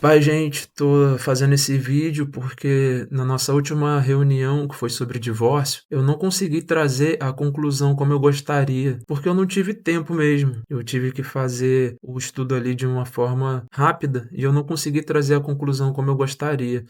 Pai, gente, tô fazendo esse vídeo porque na nossa última reunião, que foi sobre divórcio, eu não consegui trazer a conclusão como eu gostaria, porque eu não tive tempo mesmo. Eu tive que fazer o estudo ali de uma forma rápida e eu não consegui trazer a conclusão como eu gostaria.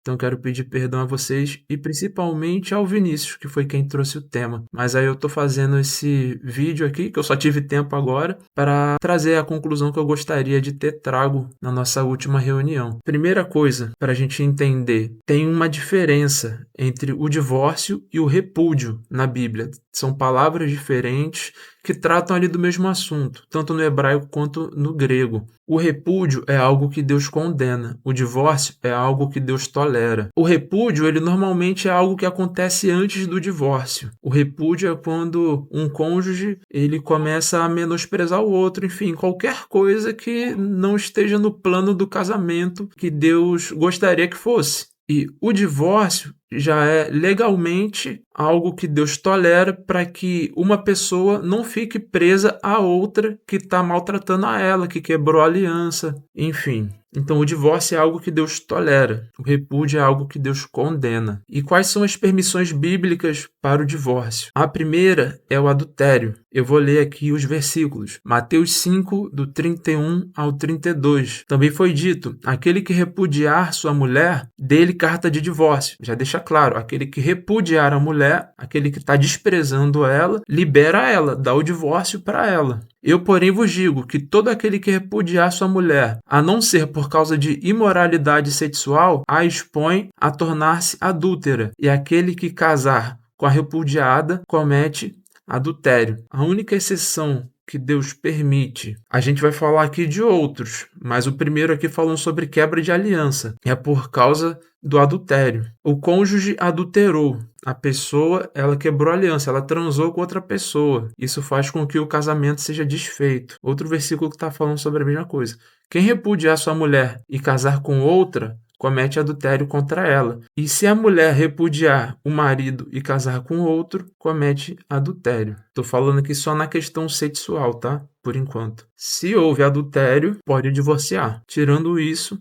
Então, quero pedir perdão a vocês e principalmente ao Vinícius, que foi quem trouxe o tema. Mas aí eu tô fazendo esse vídeo aqui, que eu só tive tempo agora, para trazer a conclusão que eu gostaria de ter trago na nossa última reunião. Primeira coisa, para a gente entender, tem uma diferença entre o divórcio e o repúdio na Bíblia. São palavras diferentes que tratam ali do mesmo assunto, tanto no hebraico quanto no grego. O repúdio é algo que Deus condena, o divórcio é algo que Deus tolera. O repúdio, ele normalmente é algo que acontece antes do divórcio. O repúdio é quando um cônjuge, ele começa a menosprezar o outro, enfim, qualquer coisa que não esteja no plano do casamento que Deus gostaria que fosse. E o divórcio já é legalmente algo que Deus tolera para que uma pessoa não fique presa a outra que está maltratando a ela, que quebrou a aliança, enfim. Então, o divórcio é algo que Deus tolera, o repúdio é algo que Deus condena. E quais são as permissões bíblicas para o divórcio? A primeira é o adultério. Eu vou ler aqui os versículos. Mateus 5, do 31 ao 32. Também foi dito, aquele que repudiar sua mulher, dê-lhe carta de divórcio. Já deixa claro, aquele que repudiar a mulher, aquele que está desprezando ela, libera ela, dá o divórcio para ela. Eu, porém, vos digo que todo aquele que repudiar sua mulher, a não ser por causa de imoralidade sexual, a expõe a tornar-se adúltera, e aquele que casar com a repudiada comete adultério. A única exceção que Deus permite. A gente vai falar aqui de outros, mas o primeiro aqui falando sobre quebra de aliança. É por causa do adultério. O cônjuge adulterou. A pessoa, ela quebrou a aliança, ela transou com outra pessoa. Isso faz com que o casamento seja desfeito. Outro versículo que está falando sobre a mesma coisa. Quem repudiar sua mulher e casar com outra, comete adultério contra ela. E se a mulher repudiar o marido e casar com outro, comete adultério. Estou falando aqui só na questão sexual, tá? Por enquanto. Se houve adultério, pode divorciar. Tirando isso,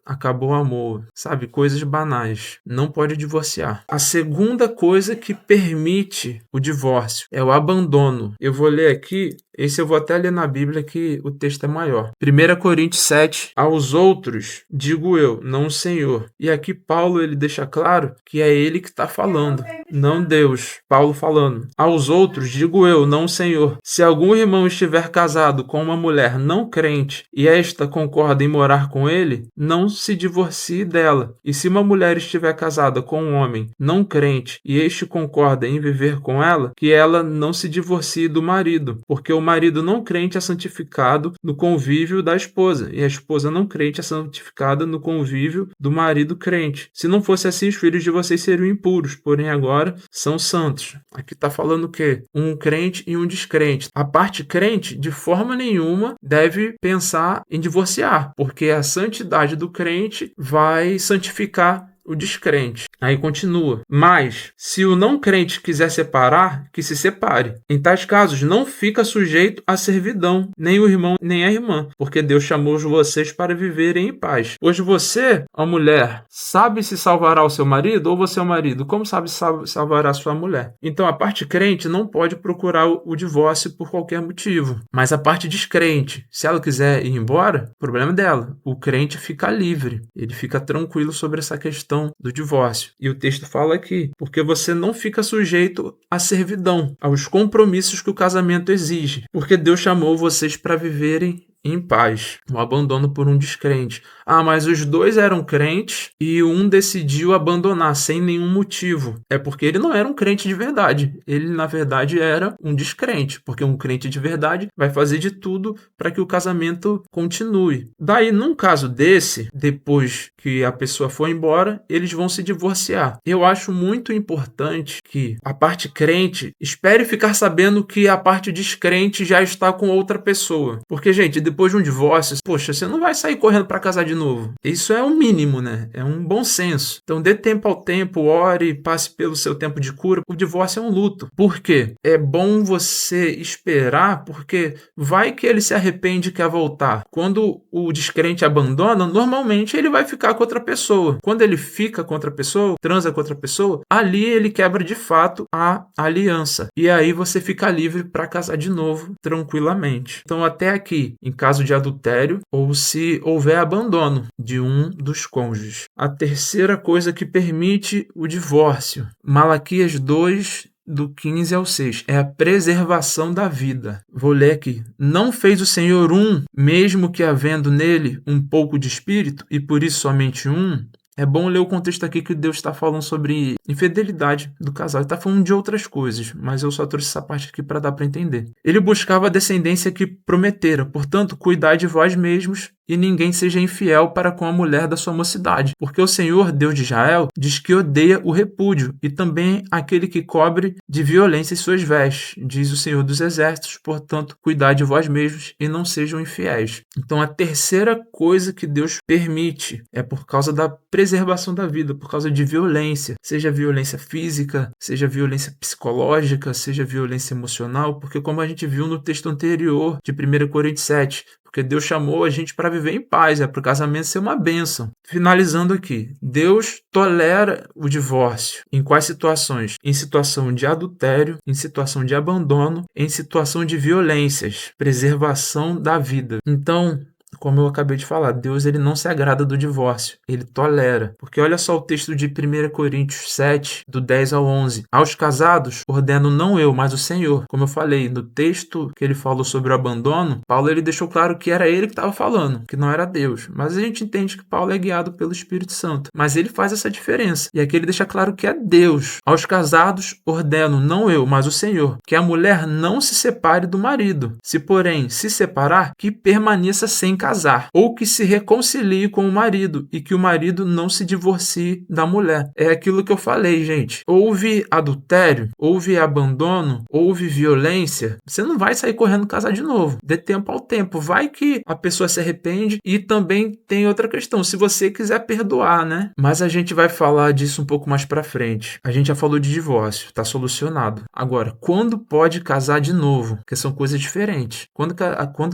acabou o amor, sabe? Coisas banais. Não pode divorciar. A segunda coisa que permite o divórcio é o abandono. Eu vou ler aqui, esse eu vou até ler na Bíblia que o texto é maior. 1 Coríntios 7, aos outros, digo eu, não o Senhor. E aqui Paulo, ele deixa claro que é ele que está falando, não Deus. Paulo falando, aos outros, digo eu, não o Senhor. Se algum irmão estiver casado com uma mulher não crente e esta concorda em morar com ele, não se divorcie dela. E se uma mulher estiver casada com um homem não crente e este concorda em viver com ela, que ela não se divorcie do marido, porque o marido não crente é santificado no convívio da esposa, e a esposa não crente é santificada no convívio do marido crente. Se não fosse assim, os filhos de vocês seriam impuros, porém agora são santos. Aqui está falando o quê? Um crente e um descrente. A parte crente, de forma nenhuma, deve pensar em divorciar, porque a santidade do crente vai santificar o descrente. Aí continua. Mas, se o não crente quiser separar, que se separe. Em tais casos, não fica sujeito à servidão, nem o irmão, nem a irmã, porque Deus chamou vocês para viverem em paz. Pois você, ó mulher, sabe se salvará o seu marido, ou você é o marido? Como sabe se salvará a sua mulher? Então, a parte crente não pode procurar o divórcio por qualquer motivo. Mas a parte descrente, se ela quiser ir embora, o problema é dela. O crente fica livre. Ele fica tranquilo sobre essa questão do divórcio. E o texto fala aqui, porque você não fica sujeito à servidão, aos compromissos que o casamento exige, porque Deus chamou vocês para viverem em paz, o abandono por um descrente. Mas os dois eram crentes e um decidiu abandonar sem nenhum motivo. É porque ele não era um crente de verdade. Ele, na verdade, era um descrente, porque um crente de verdade vai fazer de tudo para que o casamento continue. Daí, num caso desse, depois que a pessoa for embora, eles vão se divorciar. Eu acho muito importante que a parte crente espere ficar sabendo que a parte descrente já está com outra pessoa. Porque, gente, depois de um divórcio, poxa, você não vai sair correndo para casar de novo. Isso é o mínimo, né? É um bom senso. Então dê tempo ao tempo, ore, passe pelo seu tempo de cura. O divórcio é um luto. Por quê? É bom você esperar, porque vai que ele se arrepende e quer voltar. Quando o descrente abandona, normalmente ele vai ficar com outra pessoa. Quando ele fica com outra pessoa, transa com outra pessoa, ali ele quebra de fato a aliança. E aí você fica livre para casar de novo, tranquilamente. Então até aqui, em caso de adultério ou se houver abandono de um dos cônjuges. A terceira coisa que permite o divórcio, Malaquias 2, do 15 ao 6, é a preservação da vida. Vou ler aqui. Não fez o Senhor um, mesmo que havendo nele um pouco de espírito, e por isso somente um? É bom ler o contexto aqui que Deus está falando sobre infidelidade do casal. Ele está falando de outras coisas, mas eu só trouxe essa parte aqui para dar para entender. Ele buscava a descendência que prometera, portanto, cuidai de vós mesmos e ninguém seja infiel para com a mulher da sua mocidade, porque o Senhor, Deus de Israel, diz que odeia o repúdio e também aquele que cobre de violência suas vestes, diz o Senhor dos Exércitos, portanto, cuidai de vós mesmos e não sejam infiéis. Então, a terceira coisa que Deus permite é por causa da preservação da vida, por causa de violência, seja violência física, seja violência psicológica, seja violência emocional, porque como a gente viu no texto anterior de 1 Coríntios 7, porque Deus chamou a gente para viver em paz, para o casamento ser uma bênção. Finalizando aqui, Deus tolera o divórcio. Em quais situações? Em situação de adultério, em situação de abandono, em situação de violências, preservação da vida. Então, como eu acabei de falar, Deus ele não se agrada do divórcio, ele tolera. Porque olha só o texto de 1 Coríntios 7, do 10 ao 11. Aos casados, ordeno não eu, mas o Senhor. Como eu falei, no texto que ele falou sobre o abandono, Paulo ele deixou claro que era ele que estava falando, que não era Deus. Mas a gente entende que Paulo é guiado pelo Espírito Santo. Mas ele faz essa diferença. E aqui ele deixa claro que é Deus. Aos casados, ordeno não eu, mas o Senhor, que a mulher não se separe do marido. Se, porém, se separar, que permaneça sem casar, ou que se reconcilie com o marido e que o marido não se divorcie da mulher. É aquilo que eu falei, gente. Houve adultério, houve abandono, houve violência, você não vai sair correndo casar de novo. Dê tempo ao tempo. Vai que a pessoa se arrepende e também tem outra questão, se você quiser perdoar, né? Mas a gente vai falar disso um pouco mais pra frente. A gente já falou de divórcio, tá solucionado. Agora, quando pode casar de novo? Porque são coisas diferentes. Quando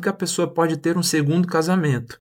que a pessoa pode ter um segundo casamento?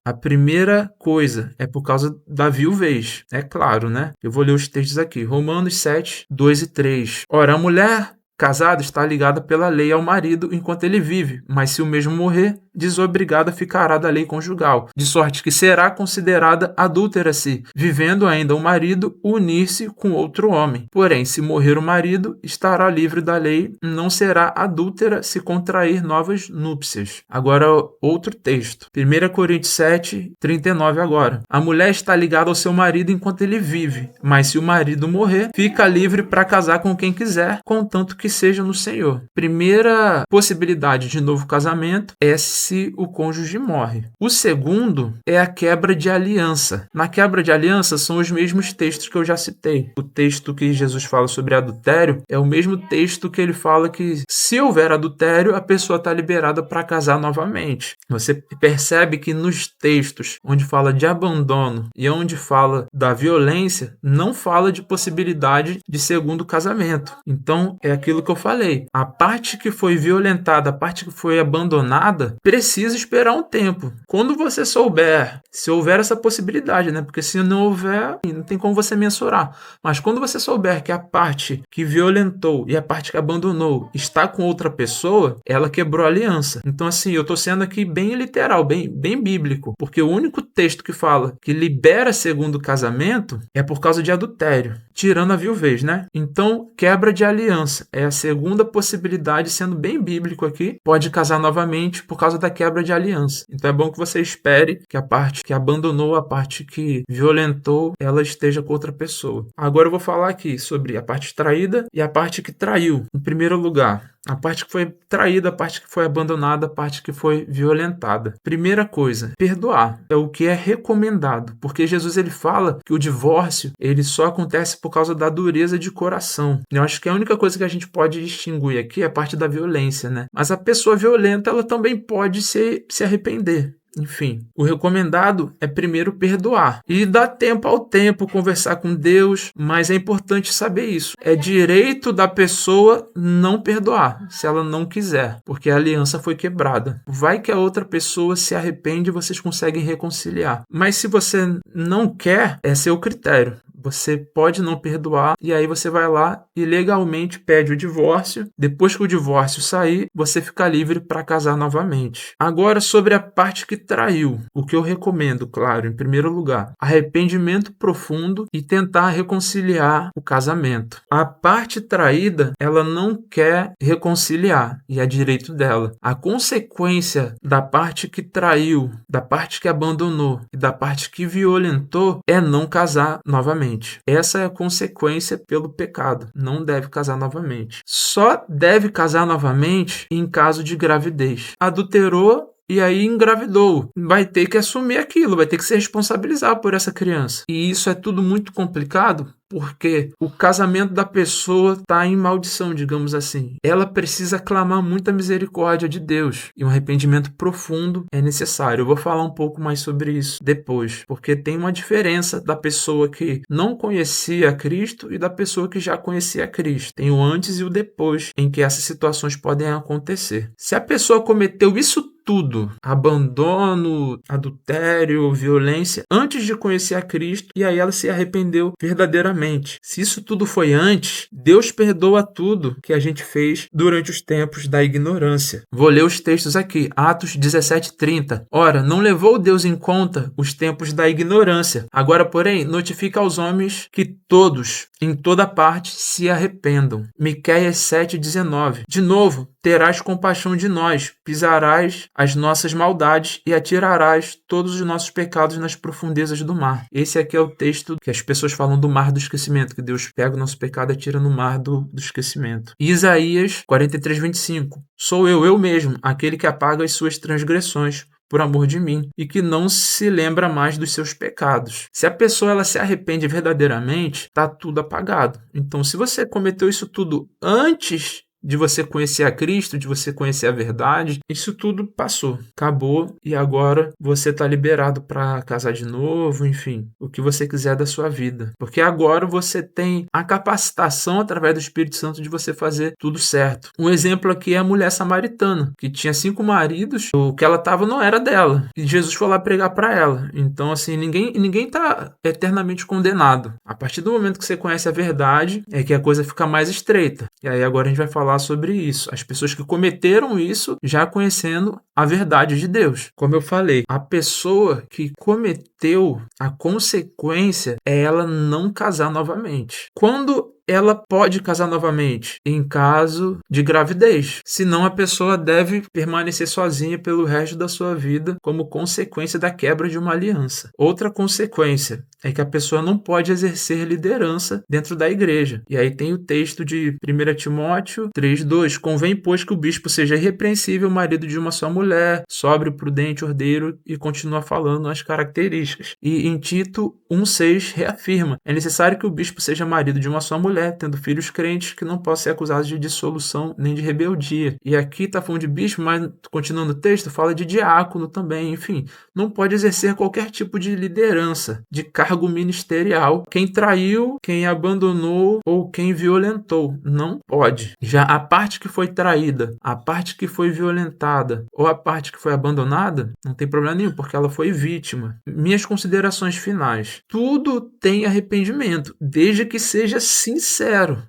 A primeira coisa é por causa da viuvez. É claro, né? Eu vou ler os textos aqui. Romanos 7, 2 e 3. Ora, a mulher casada está ligada pela lei ao marido enquanto ele vive, mas se o mesmo morrer, desobrigada ficará da lei conjugal, de sorte que será considerada adúltera se, vivendo ainda o marido, unir-se com outro homem. Porém, se morrer o marido, estará livre da lei, não será adúltera se contrair novas núpcias. Agora, outro texto. 1 Coríntios 7, 39 agora. A mulher está ligada ao seu marido enquanto ele vive, mas se o marido morrer, fica livre para casar com quem quiser, contanto que seja no Senhor. Primeira possibilidade de novo casamento é se o cônjuge morre. O segundo é a quebra de aliança. Na quebra de aliança são os mesmos textos que eu já citei. O texto que Jesus fala sobre adultério é o mesmo texto que ele fala que se houver adultério, a pessoa está liberada para casar novamente. Você percebe que nos textos onde fala de abandono e onde fala da violência, não fala de possibilidade de segundo casamento. Então, é aquilo que eu falei. A parte que foi violentada, a parte que foi abandonada, precisa esperar um tempo. Quando você souber, se houver essa possibilidade, né? Porque se não houver, não tem como você mensurar. Mas quando você souber que a parte que violentou e a parte que abandonou está com outra pessoa, ela quebrou a aliança. Então, assim, eu estou sendo aqui bem literal, bem bíblico. Porque o único texto que fala que libera segundo casamento é por causa de adultério, tirando a viuvez, né? Então, quebra de aliança é a segunda possibilidade, sendo bem bíblico aqui. Pode casar novamente por causa da quebra de aliança. Então é bom que você espere que a parte que abandonou, a parte que violentou, ela esteja com outra pessoa. Agora eu vou falar aqui sobre a parte traída e a parte que traiu. Em primeiro lugar, A parte que foi traída, a parte que foi abandonada, a parte que foi violentada. Primeira coisa, perdoar. É o que é recomendado, porque Jesus ele fala que o divórcio ele só acontece por causa da dureza de coração. Eu acho que a única coisa que a gente pode distinguir aqui é a parte da violência, né? Mas a pessoa violenta, ela também pode se arrepender. Enfim, o recomendado é primeiro perdoar e dar tempo ao tempo, conversar com Deus, mas é importante saber isso. É direito da pessoa não perdoar, se ela não quiser, porque a aliança foi quebrada. Vai que a outra pessoa se arrepende e vocês conseguem reconciliar. Mas se você não quer, é seu critério. Você pode não perdoar e aí você vai lá e legalmente pede o divórcio. Depois que o divórcio sair, você fica livre para casar novamente. Agora, sobre a parte que traiu, o que eu recomendo, claro, em primeiro lugar, arrependimento profundo e tentar reconciliar o casamento. A parte traída, ela não quer reconciliar e é direito dela. A consequência da parte que traiu, da parte que abandonou e da parte que violentou é não casar novamente. Essa é a consequência pelo pecado. Não deve casar novamente. Só deve casar novamente em caso de gravidez. Adulterou e aí engravidou. Vai ter que assumir aquilo, vai ter que se responsabilizar por essa criança. E isso é tudo muito complicado porque o casamento da pessoa está em maldição, digamos assim. Ela precisa clamar muita misericórdia de Deus e um arrependimento profundo é necessário. Eu vou falar um pouco mais sobre isso depois, porque tem uma diferença da pessoa que não conhecia Cristo e da pessoa que já conhecia Cristo. Tem o antes e o depois em que essas situações podem acontecer. Se a pessoa cometeu isso tudo, abandono, adultério, violência, antes de conhecer a Cristo, e aí ela se arrependeu verdadeiramente. Se isso tudo foi antes, Deus perdoa tudo que a gente fez durante os tempos da ignorância. Vou ler os textos aqui, Atos 17:30. Ora, não levou Deus em conta os tempos da ignorância. Agora, porém, notifica aos homens que todos, em toda parte, se arrependam. Miqueias 7:19. De novo, terás compaixão de nós, pisarás as nossas maldades e atirarás todos os nossos pecados nas profundezas do mar. Esse aqui é o texto que as pessoas falam do mar do esquecimento, que Deus pega o nosso pecado e atira no mar do esquecimento. Isaías 43:25. Sou eu mesmo, aquele que apaga as suas transgressões por amor de mim, e que não se lembra mais dos seus pecados. Se a pessoa ela se arrepende verdadeiramente, está tudo apagado. Então, se você cometeu isso tudo antes de você conhecer a Cristo, de você conhecer a verdade, isso tudo passou, acabou e agora você está liberado para casar de novo, enfim, o que você quiser da sua vida. Porque agora você tem a capacitação através do Espírito Santo de você fazer tudo certo. Um exemplo aqui é a mulher samaritana, que tinha 5 maridos, o que ela estava não era dela, e Jesus foi lá pregar para ela. Então, assim, ninguém está eternamente condenado. A partir do momento que você conhece a verdade, é que a coisa fica mais estreita. E aí agora a gente vai falar sobre isso. As pessoas que cometeram isso já conhecendo a verdade de Deus. Como eu falei, a pessoa que cometeu, a consequência é ela não casar novamente. Quando ela pode casar novamente? Em caso de gravidez. Senão a pessoa deve permanecer sozinha pelo resto da sua vida como consequência da quebra de uma aliança. Outra consequência é que a pessoa não pode exercer liderança dentro da igreja. E aí tem o texto de 1 Timóteo 3:2. Convém, pois, que o bispo seja irrepreensível, marido de uma só mulher, sóbrio, prudente, ordeiro, e continua falando as características. E em Tito 1:6 reafirma: é necessário que o bispo seja marido de uma só mulher, tendo filhos crentes, que não possam ser acusados de dissolução nem de rebeldia. E aqui está falando de bispo, mas continuando o texto, fala de diácono também. Enfim, não pode exercer qualquer tipo de liderança, de cargo ministerial. Quem traiu, quem abandonou ou quem violentou, não pode. Já a parte que foi traída, a parte que foi violentada ou a parte que foi abandonada, não tem problema nenhum, porque ela foi vítima. Minhas considerações finais. Tudo tem arrependimento, desde que seja sincero.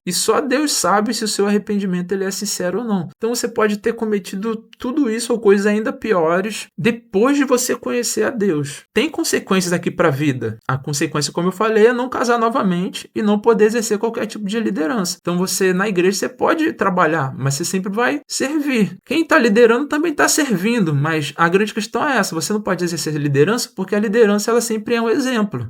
E só Deus sabe se o seu arrependimento ele é sincero ou não. Então você pode ter cometido tudo isso ou coisas ainda piores depois de você conhecer a Deus. Tem consequências aqui para a vida. A consequência, como eu falei, é não casar novamente e não poder exercer qualquer tipo de liderança. Então você, na igreja, você pode trabalhar, mas você sempre vai servir. Quem está liderando também está servindo, mas a grande questão é essa: você não pode exercer liderança porque a liderança ela sempre é um exemplo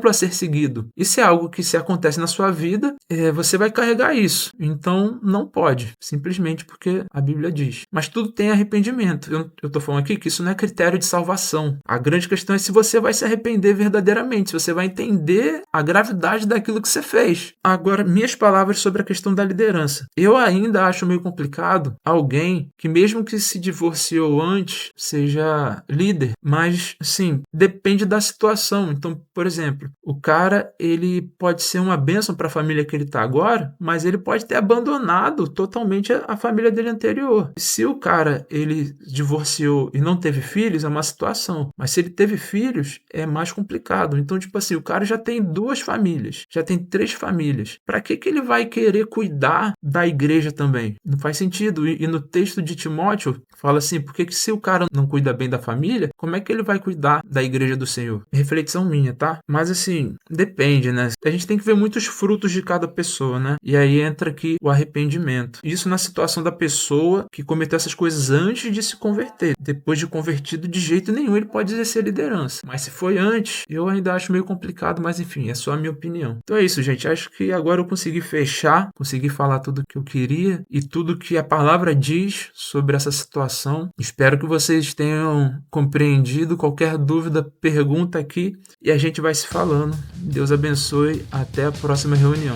a ser seguido. Isso é algo que, se acontece na sua vida, você vai carregar isso. Então não pode, simplesmente porque a Bíblia diz. Mas tudo tem arrependimento. Eu estou falando aqui que isso não é critério de salvação. A grande questão é se você vai se arrepender verdadeiramente, se você vai entender a gravidade daquilo que você fez. Agora, minhas palavras sobre a questão da liderança. Eu ainda acho meio complicado alguém que, mesmo que se divorciou antes, seja líder, mas, sim, depende da situação. Então, por exemplo, o cara, ele pode ser uma bênção para a família que ele está agora, mas ele pode ter abandonado totalmente a família dele anterior. Se o cara, ele divorciou e não teve filhos, é uma situação. Mas se ele teve filhos, é mais complicado. Então, tipo assim, o cara já tem 2 famílias, já tem 3 famílias. Para que ele vai querer cuidar da igreja também? Não faz sentido. E no texto de Timóteo, fala assim, porque que se o cara não cuida bem da família, como é que ele vai cuidar da igreja do Senhor? Reflexão minha, tá? Mas assim, depende, né? A gente tem que ver muitos frutos de cada pessoa, né? E aí entra aqui o arrependimento. Isso na situação da pessoa que cometeu essas coisas antes de se converter. Depois de convertido, de jeito nenhum ele pode exercer liderança. Mas se foi antes, eu ainda acho meio complicado, mas enfim, é só a minha opinião. Então é isso, gente. Acho que agora eu consegui fechar, consegui falar tudo que eu queria e tudo que a palavra diz sobre essa situação. Espero que vocês tenham compreendido. Qualquer dúvida, pergunta aqui e a gente vai se falando. Deus abençoe. Até a próxima reunião.